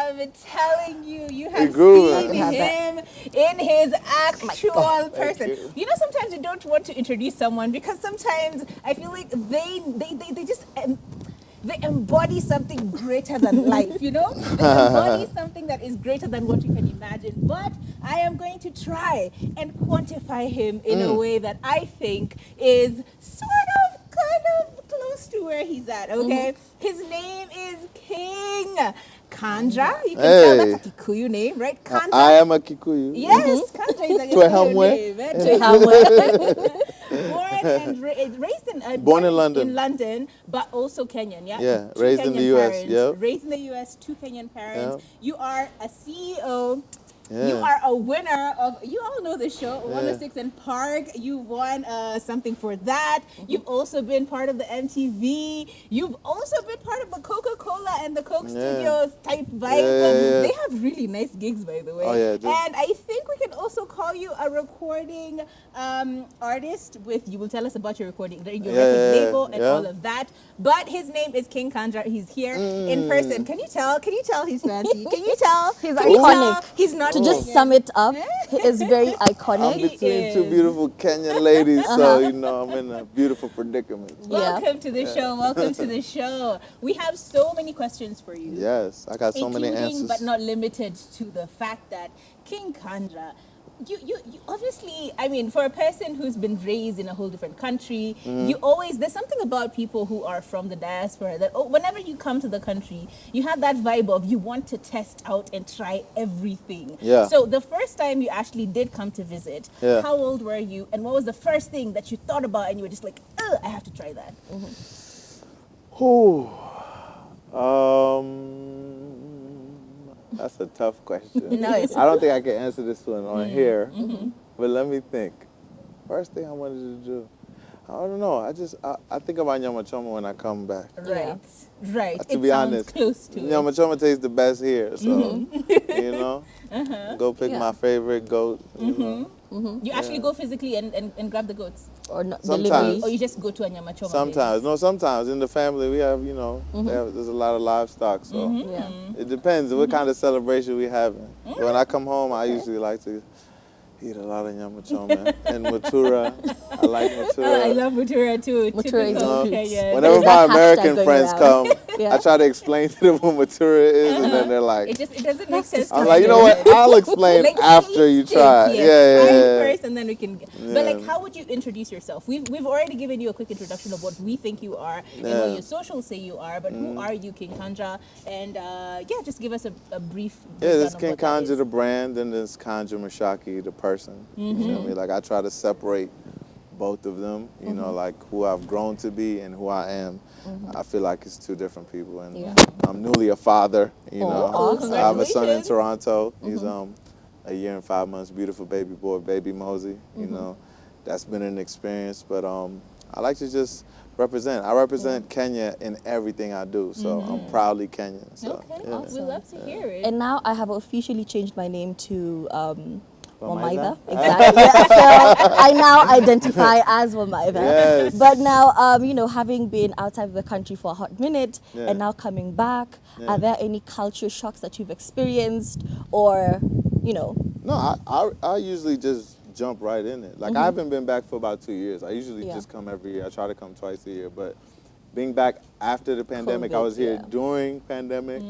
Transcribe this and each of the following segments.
am telling you, you He have grew seen him in his actual person. You know, sometimes you don't want to introduce someone because sometimes I feel like they just they embody something greater than life, you know? They embody something that is greater than what you can imagine. But I am going to try and quantify him in a way that I think is kind of close to where he's at, okay? His name is King Kanja. You can tell that's a Kikuyu name, right? Kanja. I am a Kikuyu. Yes, Kanja is a Kikuyu name. Born and raised in Born in London. In London, but also Kenyan, yeah. Yeah, Two raised Kenyan in the U.S. Parents, Yep. raised in the U.S. Two Kenyan parents. Yep. You are a CEO. Yeah. You are a winner of, you all know the show, 106 and Park. You won something for that. You've also been part of the MTV. You've also been part of the Coca-Cola and the Coke Studios type vibe. They have really nice gigs, by the way. Oh, yeah, and I think we can also call you a recording artist with, you will tell us about your recording, your record label and all of that. But his name is King Kanja. He's here in person. Can you tell? Can you tell he's fancy? Can you tell? He's iconic. He's not to just sum it up, he is very I'm iconic. between two beautiful Kenyan ladies, so you know I'm in a beautiful predicament. Welcome to the show. Welcome to the show. We have so many questions for you. Yes, I got so many answers. But not limited to the fact that King Kanja, you obviously, I mean, for a person who's been raised in a whole different country, you always, there's something about people who are from the diaspora that whenever you come to the country, you have that vibe of you want to test out and try everything. Yeah. So the first time you actually did come to visit, how old were you, and what was the first thing that you thought about and you were just like, I have to try that? That's a tough question. No, I don't think I can answer this one on here, but let me think. First thing I wanted to do, I don't know. I think about nyama choma when I come back. Right, right. To be honest, close to nyama choma tastes the best here, so you know, go pick my favorite goat. You know. You actually go physically and grab the goats? Or not Sometimes. delivery. Or you just go to a nyama choma Sometimes. No, sometimes. In the family, we have, you know, there's a lot of livestock, so it depends what kind of celebration we having. When I come home, I usually like to eat a lot of nyama choma and matura. I like matura. I love matura too. Matura is Kenyan. Whenever my American friends come, Yeah. I try to explain to them what matura is, and then they're like, It doesn't make sense. I'm like, you know what? I'll explain Like, after you try. Try Yeah. first, and then we can. But like, how would you introduce yourself? We've already given you a quick introduction of what we think you are and what your socials say you are. But who are you, King Kanja? And just give us a brief. Yeah, there's breakdown of King what that Kanja, is. the brand, and there's Kanja Mashaki, the person. You feel me? Like, I try to separate both of them, you know, like who I've grown to be and who I am. I feel like it's two different people. And I'm newly a father, you know. awesome. I have a son in Congratulations. Toronto. He's a year and 5 months, beautiful baby boy, baby Mosey, you know. That's been an experience, but I like to just represent. I represent Kenya in everything I do, so I'm proudly Kenyan. So, Okay, yeah. we love to hear it. And now I have officially changed my name to Wamaida. Wamaida? Exactly. Yeah, so I now identify as Wamaida. Yes. But now, you know, having been outside of the country for a hot minute and now coming back, are there any culture shocks that you've experienced, or, you know? No, I usually just jump right in it. Like, I haven't been back for about 2 years. I usually just come every year. I try to come twice a year, but being back after the pandemic, I COVID, was here during pandemic.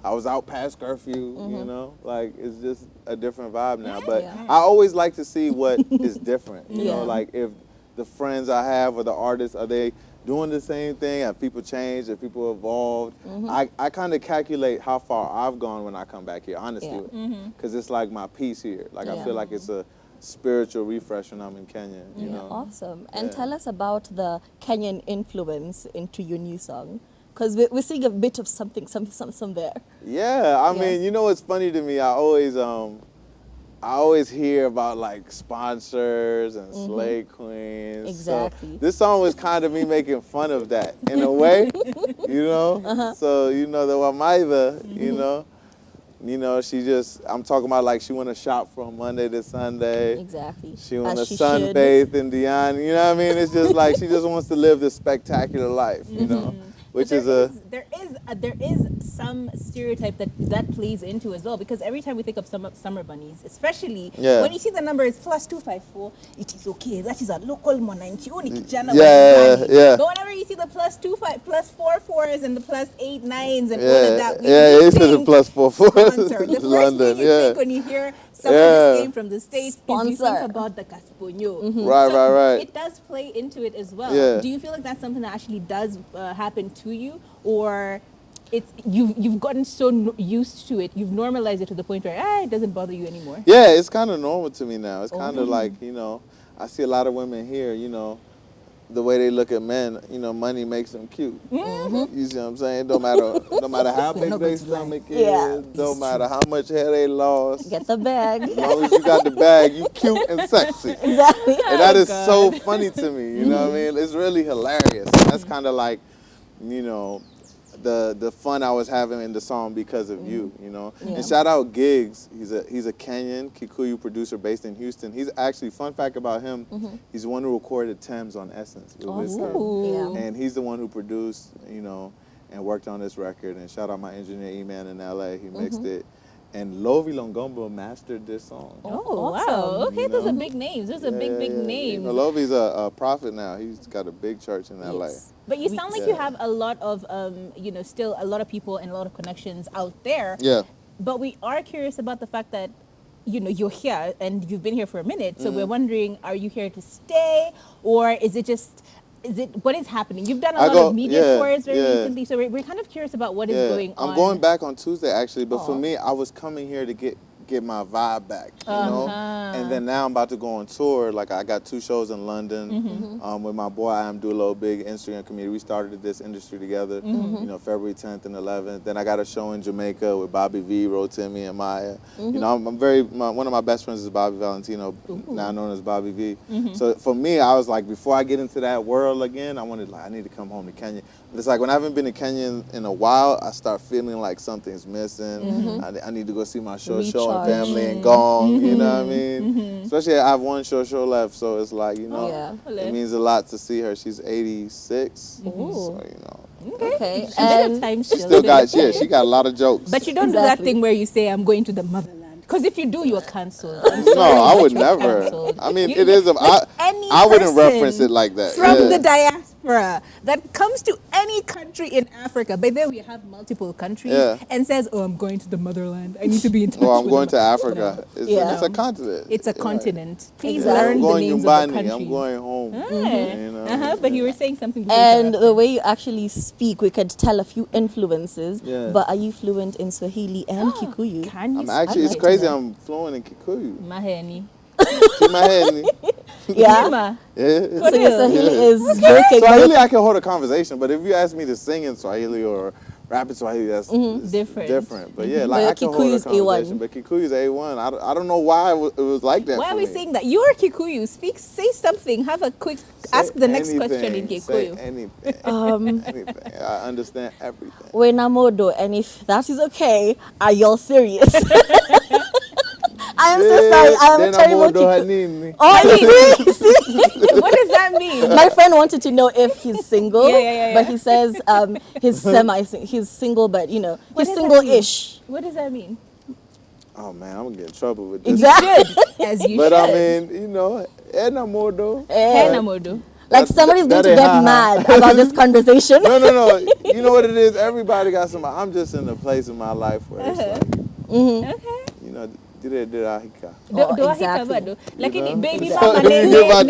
I was out past curfew, you know? Like, it's just a different vibe now. But I always like to see what is different, you know? Like, if the friends I have or the artists, are they doing the same thing? Have people changed? Have people evolved? I kind of calculate how far I've gone when I come back here, honestly. Because it's like my peace here. Like, I feel like it's a spiritual refresh when I'm in Kenya, you know? Awesome. And tell us about the Kenyan influence into your new song. Because we're seeing a bit of something there. Yeah, I mean, you know what's funny to me? I always hear about like sponsors and slay queens. Exactly. So this song was kind of me making fun of that in a way, you know? So, you know, the Wamaida, you know, she just, I'm talking about like she want to shop from Monday to Sunday. Exactly. She want to As she sunbathe in Dion. You know what I mean? It's just like she just wants to live this spectacular life, you know? which But is a there is some stereotype that plays into as well, because every time we think of summer bunnies, especially Yeah. when you see the number is +254, it is okay. That is a local monanchi. Yeah. But whenever you see the +25, +44s and the +89s and all yeah, of that, we yeah, it's the think +44 sponsor. The first London, thing you yeah. think when you hear someone Yeah. just came from the States is you Sponsor. think about the Casponyo. Right, right. It does play into it as well. Yeah. Do you feel like that's something that actually does happen to you, or it's you've gotten so used to it, you've normalized it to the point where it doesn't bother you anymore? Yeah, it's kind of normal to me now. It's Oh. kind of like, I see a lot of women here, the way they look at men, money makes them cute. You see what I'm saying? No matter how big not their going to lie. stomach is, Yeah. don't matter how much hair they lost. Get the bag. As long as you got the bag, you cute and sexy. Exactly. And that is God. so funny to me, you know what I mean? It's really hilarious. And that's kind of like, the fun I was having in the song because of you, Yeah. And shout out Giggs. He's a Kenyan Kikuyu producer based in Houston. He's actually, fun fact about him, he's the one who recorded Thames on Essence with Wizkid. Awesome. Yeah. And he's the one who produced, and worked on this record. And shout out my engineer E-Man in LA. He mixed it. And Lovi Longombo mastered this song. Oh, Awesome. wow. Okay, You those are know? big names. Those are big names. Lovi's a prophet now. He's got a big church in LA. Yes. But you sound like you have a lot of, still a lot of people and a lot of connections out there. Yeah. But we are curious about the fact that, you're here and you've been here for a minute. So we're wondering, are you here to stay, or what is happening? You've done a lot of media tours very recently. So we're kind of curious about what is going on. I'm going back on Tuesday actually, but for Aw. me, I was coming here to get my vibe back, Uh-huh. And then now I'm about to go on tour. Like I got 2 shows in London with my boy I Am Dulo, big Instagram community. We started this industry together, February 10th and 11th. Then I got a show in Jamaica with Bobby V, Rotimi, and Maya. One of my best friends is Bobby Valentino, now known as Bobby V. So for me, I was like, before I get into that world again, I need to come home to Kenya. But it's like when I haven't been to Kenya in a while, I start feeling like something's missing. I need to go see my show and family and gong, you know what I mean? Especially I have one show left, so it's like, it means a lot to see her. She's 86, so, Okay. And And still got, she got a lot of jokes. But you don't do that Exactly. thing where you say, I'm going to the motherland. Because if you do, you are cancelled. No, I would never. I mean, it is. I wouldn't reference it like that. From the diaspora that comes to any country in Africa, but then we have multiple countries, and says, "Oh, I'm going to the motherland. I need to be in touch." Well, I'm with going the to Africa. It's, Yeah. it's a continent. It's a continent. Please Exactly. learn I'm the going names of the Nyumbani. countries. I'm going home. But you were saying something. and the way you actually speak, we could tell a few influences. Yeah. But are you fluent in Swahili and Kikuyu? Can you? I'm actually. It's like crazy. that. I'm fluent in Kikuyu. Maheni. See my head. Yeah. Ma. Yeah. So your Swahili is Okay. joking. Swahili, I can hold a conversation, but if you ask me to sing in Swahili or rap in Swahili, that's it's Different. But yeah, But like I can hold a Kikuyu's A1. conversation. But Kikuyu's A1. I don't know why it was like that. Why for are we me. saying that? You are Kikuyu. Say something. Have a quick. Ask the next question in Say Kikuyu. anything. Anything. I understand everything. Wenamodo, and if that is okay, are y'all serious? I am so sorry. I am a terrible Kikuyu. Oh, you see? What does that mean? My friend wanted to know if he's single, Yeah. but he says he's single, but he's does that single-ish. What does that mean? Oh man, I'm gonna get in trouble with this. Exactly. As you But should. I mean, enamodo. Henamodo. Like somebody's going to that get ain't mad about this conversation. No. You know what it is? Everybody got somebody. I'm just in a place in my life where it's like, Okay. did ahika. Exactly. Like You know? baby Exactly. mama, You get my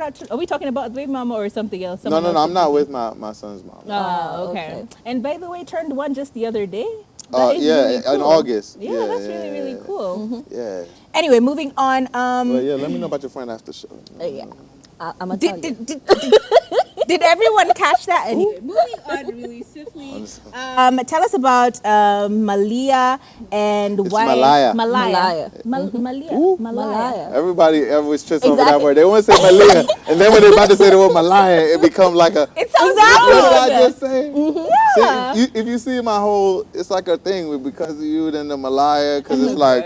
drift. are we talking about baby mama or something else? No, I'm not with my son's mom. Oh, okay. And by the way, turned 1 just the other day. Yeah, in August. Yeah, that's really cool. Yeah. Anyway, moving on. Well, yeah, let me know about your friend after show. Yeah. I'm a tell you. Did everyone catch that? Anyway, moving on really swiftly. Tell us about Malia and It's why Malaya. Malaya. Everybody always trips over that Exactly. word. They want to say Malia, and then when they're about to say the word Malaya, it becomes like a. It sounds What did I good. just say? Yeah. See, if you see my whole, it's like a thing with because of you, then the Malaya, because it's like.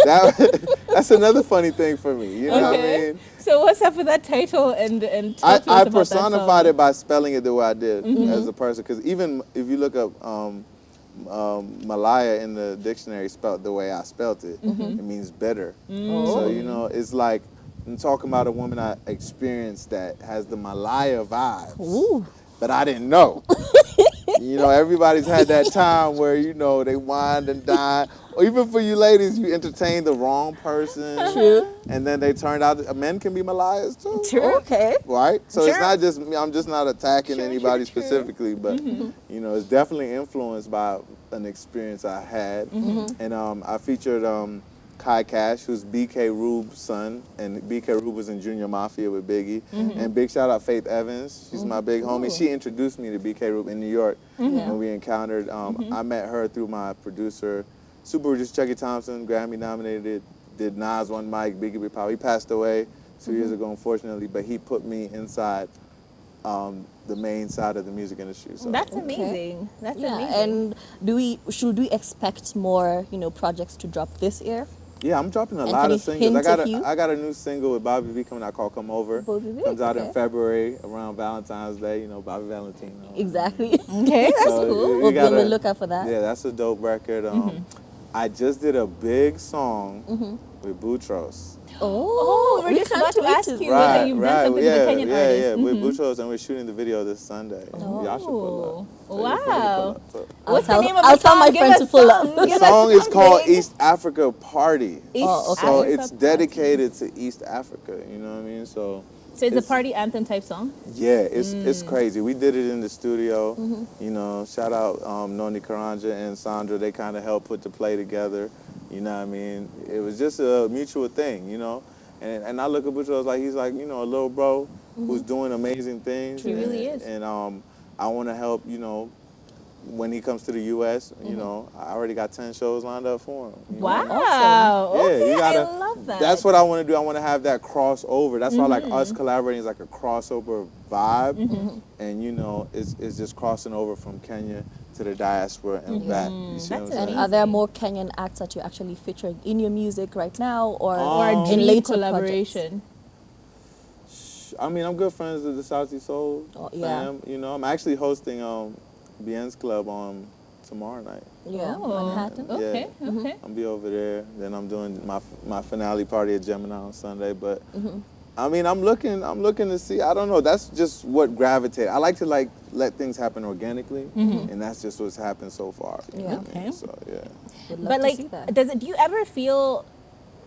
That's another funny thing for me. You know what I mean? So what's up with that title and talk to us I about personified that it by spelling it the way I did as a person. Because even if you look up Malaya in the dictionary spelled the way I spelt it, it means bitter. So, you know, it's like I'm talking about a woman I experienced that has the Malaya vibes. Ooh. But I didn't know. You know, everybody's had that time where, you know, they wined and dined. Or even for you ladies, you entertain the wrong person. True. And then they turned out, men can be Malayas too. True. Okay. Right? So Sure. it's not just me, I'm just not attacking True, anybody true, true. specifically, but, you know, it's definitely influenced by an experience I had. And I featured Kai Cash, who's BK Rube's son, and BK Rube was in Junior Mafia with Biggie. And big shout out Faith Evans, she's my big homie. She introduced me to BK Rube in New York when we encountered. I met her through my producer, super producer Chucky Thompson, Grammy nominated, did Nas One Mic, Biggie Big Pop. He passed away 2 years ago, unfortunately, but he put me inside the main side of the music industry. So. That's amazing. That's And amazing. should we expect more, you know, projects to drop this year? Yeah, I'm dropping a And lot can of you singles. hint a few? I got a new single with Bobby V coming out called Come Over. Bobby V, Comes out okay. in February around Valentine's Day, you know, Bobby Valentino. Exactly. Okay, that's So, cool. you We'll be on gotta- the lookout for that. Yeah, that's a dope record. I just did a big song with Boutros. Oh, we're just about to ask you Right, whether you've done something yeah, with the Kenyan yeah, artist. yeah, with Boutros, and we're shooting the video this Sunday. Y'all should pull up. So you Wow. pull up. So- What's the name of I'll the tell song? my Give friend us to pull up. some. The Give us song is called something. East Africa Party. Oh, okay. So Africa it's Party. dedicated to East Africa, you know what I mean? So So it's a party anthem type song? yeah, it's crazy. We did it in the studio. You know, shout out Noni Karanja and Sandra. They kind of helped put the play together. You know what I mean? It was just a mutual thing, you know? And I look at Boutros like he's like, you know, a little bro who's doing amazing things. He really is. And I want to help, you know, when he comes to the U.S., you know, I already got 10 shows lined up for him. you know? Wow. Yeah, Okay, you gotta. I love that. That's what I want to do. I want to have that crossover. That's why like us collaborating is like a crossover vibe, and you know, it's just crossing over from Kenya to the diaspora and back. You see what I'm That's saying? And are there more Kenyan acts that you're actually featuring in your music right now, or or a in dream later collaboration. I mean, I'm good friends with the Southie Soul Oh, yeah. fam. You know, I'm actually hosting Bien's Club on tomorrow night. Yeah, Oh. Manhattan. Okay, Yeah. okay. I'll be over there. Then I'm doing my finale party at Gemini on Sunday. But I mean, I'm looking to see. I don't know. That's just what gravitated. I like to let things happen organically, and that's just what's happened so far. You know what I mean? Okay. So yeah. Would love But to like, see that. do you ever feel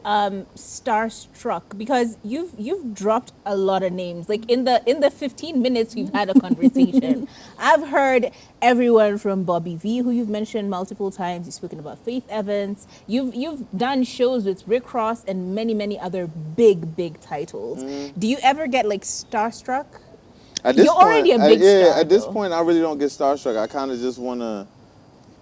starstruck because you've dropped a lot of names? Like in the 15 minutes we've had a conversation, I've heard everyone from Bobby V, who you've mentioned multiple times. You've spoken about Faith Evans. You've done shows with Rick Ross and many other big titles. Do you ever get like starstruck? At this You're already a point, big star, At this though. point, I really don't get starstruck. I kind of just want to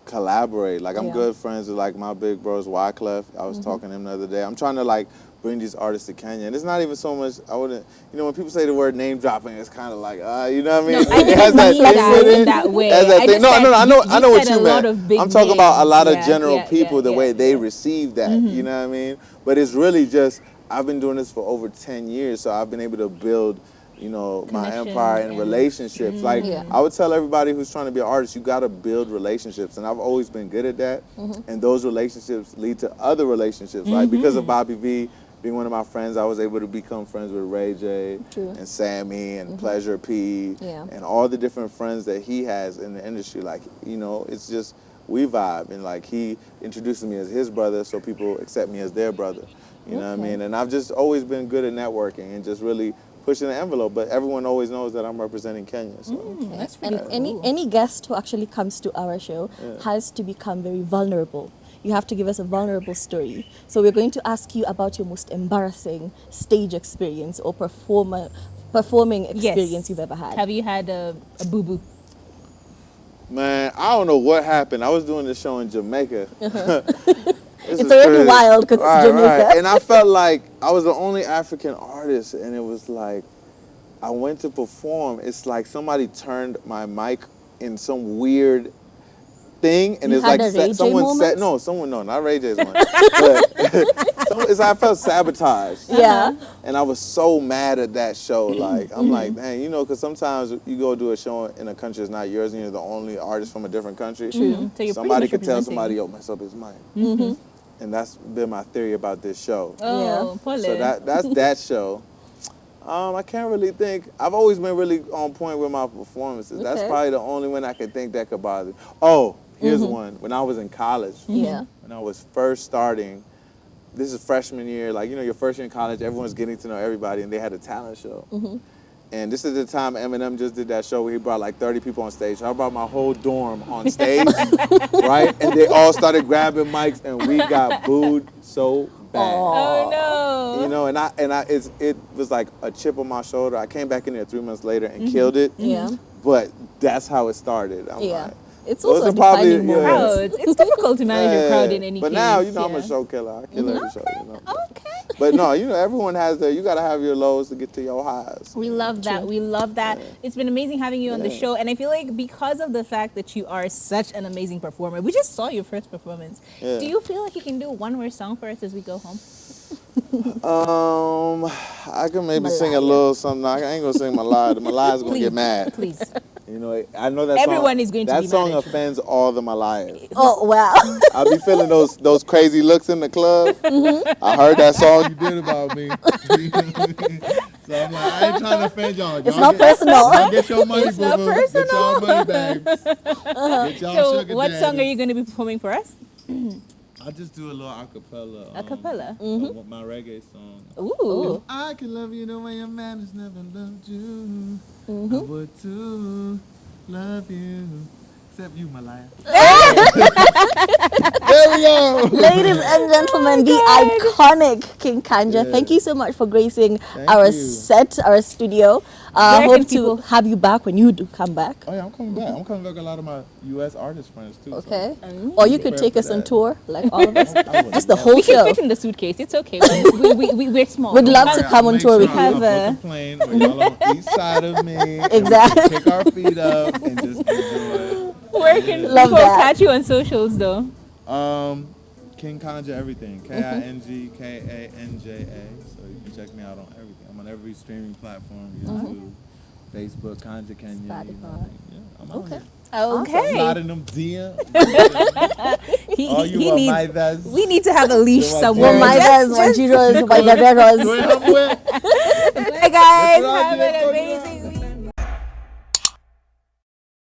collaborate. Like I'm Yeah. good friends with like my big bros Wyclef. I was talking to him the other day. I'm trying to like bring these artists to Kenya, and it's not even so much. I wouldn't, you know, when people say the word name dropping, it's kind of like, you know what I mean? No, I It didn't has that mean thing that with in it. that way. It has that I thing. just No, said I know you what said you a lot meant. of big I'm talking about a names. lot of Yeah, general yeah, people, yeah, the way yeah, they yeah. receive that. You know what I mean? But it's really just I've been doing this for over 10 years, so I've been able to build, you know, my Connections empire and and- relationships. Like Yeah. I would tell everybody who's trying to be an artist, you got to build relationships, and I've always been good at that. And those relationships lead to other relationships. Like because of Bobby V being one of my friends, I was able to become friends with Ray J True. and Sammy and Pleasure P Yeah. and all the different friends that he has in the industry. Like, you know, it's just we vibe, and like he introduces me as his brother, so people accept me as their brother. You know what I mean? And I've just always been good at networking and just really pushing the envelope. But everyone always knows that I'm representing Kenya. So That's pretty And cool. any guest who actually comes to our show has to become very vulnerable. You have to give us a vulnerable story. So we're going to ask you about your most embarrassing stage experience or performing experience you've ever had. Have you had a boo-boo? man, I don't know what happened. I was doing this show in Jamaica. This It's is already crazy. wild 'cause it's Jamaica. And I felt like I was the only African artist, and it was like I went to perform. It's like somebody turned my mic in some weird thing, and You it's had like a Ray J moment? no, not Ray J's one. But I felt sabotaged. Yeah. And I was so mad at that show. Like, I'm like, man, you know, because sometimes you go do a show in a country that's not yours and you're the only artist from a different country. True. So you're Somebody pretty much could tell representing. somebody, yo, mess up his mic. And that's been my theory about this show. Oh, Paul. So that's that show. I can't really think. I've always been really on point with my performances. That's Okay. probably the only one I could think that could bother. Oh, here's one. When I was in college, Yeah. when I was first starting, this is freshman year, like, you know, your first year in college, everyone's getting to know everybody, and they had a talent show. And this is the time Eminem just did that show where he brought like 30 people on stage. So I brought my whole dorm on stage, right? And they all started grabbing mics, and we got booed so bad. Oh no. You know, it was like a chip on my shoulder. I came back in there 3 months later and killed it. Yeah. But that's how it started. I'm Yeah. like, It's those also a are probably- defining moment. Crowds. It's difficult to manage a crowd in any but case. now, you know, I'm yeah. a show killer. I kill every show, you know. Okay. But no, you know, everyone has you got to have your lows to get to your highs. We love that. We love that. It's been amazing having you on the show. And I feel like because of the fact that you are such an amazing performer, we just saw your first performance. Yeah. Do you feel like you can do one more song for us as we go home? I can maybe sing a little something. I ain't gonna sing Malaya. Malaya's gonna get mad. Please. You know, I know that Everyone song, is going to that be song mad at you. offends all the Malayas. Oh, wow. I'll be feeling those crazy looks in the club. I heard that song you did about me. So I'm like, I ain't trying to offend y'all. It's not personal. Y'all get your money, It's not boo-boo. Get y'all money, babes. Get y'all So sugar what song daddies. are you going to be performing for us? I'll just do a little acapella. Acapella? My reggae song. Ooh. I can love you the way a man has never loved you. I would too love you. Except you, Malaya. There we go. Ladies and gentlemen, the iconic King Kanja. Yeah. Thank you so much for gracing Thank our you. set, our studio. Where can Hope people- to have you back when you do come back. Oh yeah, I'm coming back. I'm coming back with a lot of my U.S. artist friends too. Okay. Or you could Prepare take for us on that. tour, like all of us. I would Just the love whole We can show. fit in the suitcase. It's okay. We're small. We'd love to I'll come on make tour sure with I'll you. have a- book a plane where y'all on each side of me. and Exactly. we can kick our feet up and just enjoy. Where can Love people that. catch you on socials though? King Kanja everything. KING KANJA. So you can check me out on everything. I'm on every streaming platform, YouTube, Facebook, Kanja Kenya. You know, Spotify. yeah, I'm out here. Okay. Sliding them DM. He, All he, you he are needs, my that's. we need to have a leash You are somewhere. dead. Wamaidas, Wanjiros, Waidaderos. Bye guys. That's what I Have did, an Coach. amazing